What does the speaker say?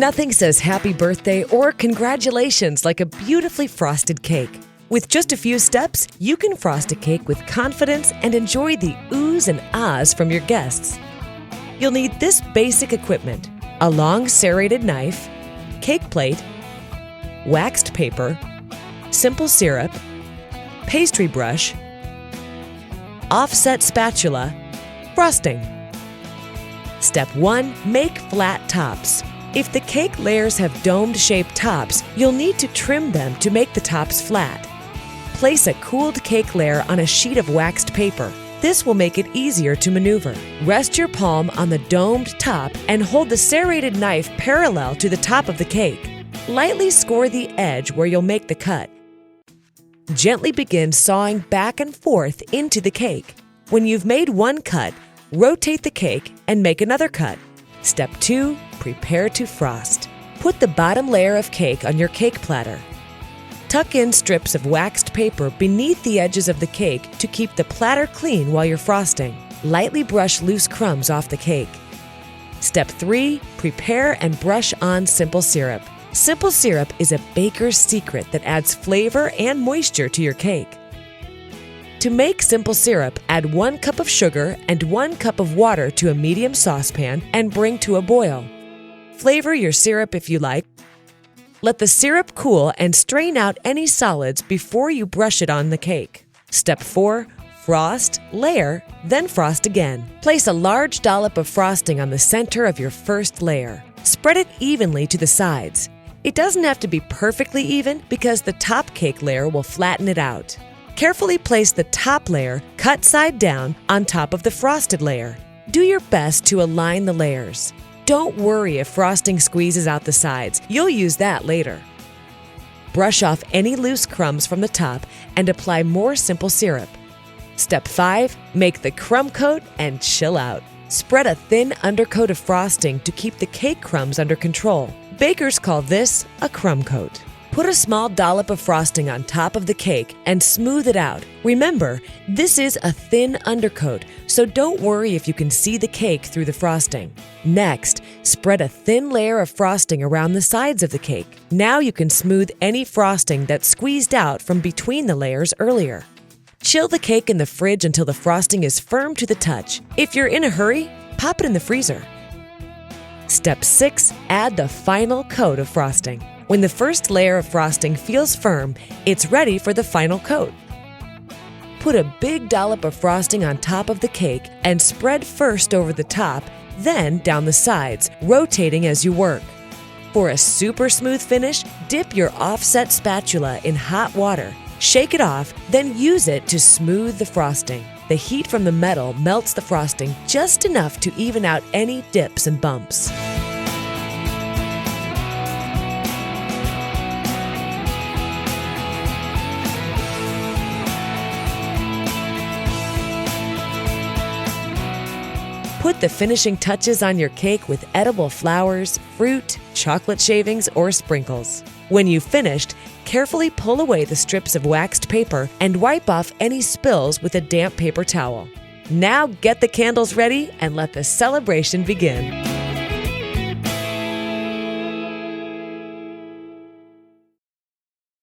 Nothing says happy birthday or congratulations like a beautifully frosted cake. With just a few steps, you can frost a cake with confidence and enjoy the oohs and ahs from your guests. You'll need this basic equipment: a long serrated knife, cake plate, waxed paper, simple syrup, pastry brush, offset spatula, frosting. Step 1. Make flat tops. If the cake layers have dome-shaped tops, you'll need to trim them to make the tops flat. Place a cooled cake layer on a sheet of waxed paper. This will make it easier to maneuver. Rest your palm on the domed top and hold the serrated knife parallel to the top of the cake. Lightly score the edge where you'll make the cut. Gently begin sawing back and forth into the cake. When you've made one cut, rotate the cake and make another cut. Step 2. Prepare to frost. Put the bottom layer of cake on your cake platter. Tuck in strips of waxed paper beneath the edges of the cake to keep the platter clean while you're frosting. Lightly brush loose crumbs off the cake. Step 3. Prepare and brush on simple syrup. Simple syrup is a baker's secret that adds flavor and moisture to your cake. To make simple syrup, add 1 cup of sugar and 1 cup of water to a medium saucepan and bring to a boil. Flavor your syrup if you like. Let the syrup cool and strain out any solids before you brush it on the cake. Step 4. Frost, layer, then frost again. Place a large dollop of frosting on the center of your first layer. Spread it evenly to the sides. It doesn't have to be perfectly even because the top cake layer will flatten it out. Carefully place the top layer, cut side down, on top of the frosted layer. Do your best to align the layers. Don't worry if frosting squeezes out the sides. You'll use that later. Brush off any loose crumbs from the top and apply more simple syrup. Step 5. Make the crumb coat and chill out. Spread a thin undercoat of frosting to keep the cake crumbs under control. Bakers call this a crumb coat. Put a small dollop of frosting on top of the cake and smooth it out. Remember, this is a thin undercoat, so don't worry if you can see the cake through the frosting. Next, spread a thin layer of frosting around the sides of the cake. Now you can smooth any frosting that squeezed out from between the layers earlier. Chill the cake in the fridge until the frosting is firm to the touch. If you're in a hurry, pop it in the freezer. Step 6. Add the final coat of frosting. When the first layer of frosting feels firm, it's ready for the final coat. Put a big dollop of frosting on top of the cake and spread first over the top, then down the sides, rotating as you work. For a super smooth finish, dip your offset spatula in hot water. Shake it off, then use it to smooth the frosting. The heat from the metal melts the frosting just enough to even out any dips and bumps. Put the finishing touches on your cake with edible flowers, fruit, chocolate shavings, or sprinkles. When you've finished, carefully pull away the strips of waxed paper and wipe off any spills with a damp paper towel. Now get the candles ready and let the celebration begin.